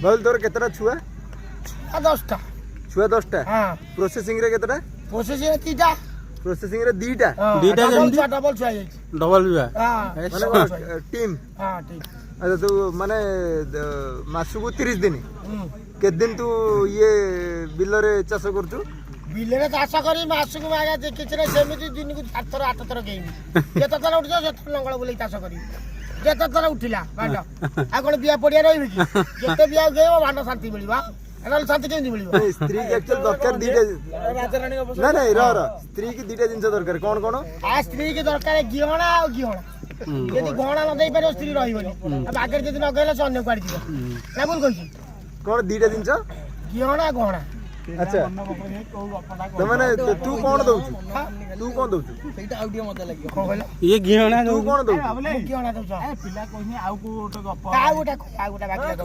बाबुल तोर केतरा छुआ 10टा छुआ 10टा हां प्रोसेसिंग रे केतरा प्रोसेसिंग 3टा प्रोसेसिंग रे 2टा डबल छुआ डबल भी हां माने टीम हां ठीक अच्छा तू माने मासु को 30 दिन के दिन तू ये बिल रे चाष करछु बिल रे चाष करी मासु को आगा किछ रे सेमिति दिन को 7 थर 8 थर गेइमी जेत थर उठ जा जेत लंगळ बोले चाष करी जेत थर उठिला बाड आ कोन बिया पडिया रहबी कि जेते बिया गेइबो भांड शांति मिलिबा एनल शांति केंदी मिलिबो स्त्री के एक्चुअल दरकार दीटा ना नहीं र स्त्री की दीटा जिंस दरकार कोन कोन आ स्त्री के दरकार गिहणा आ गिहणा यदि गहणा न देई पारे स्त्री रहिबनी अब आगे जदि न गइला अन्य काढी दिबो ना बोल कहि कोन दीटा जिंस गिहणा गहणा अच्छा तो माने तू कोन दउछु तू कोन दउछु सेटा आउडियो मते लागियो कोन कहला ये घिहणा तू कोन दउछु गिहणा दउछ ए पिला कहि आउ को गप आ गोटा बाकी दो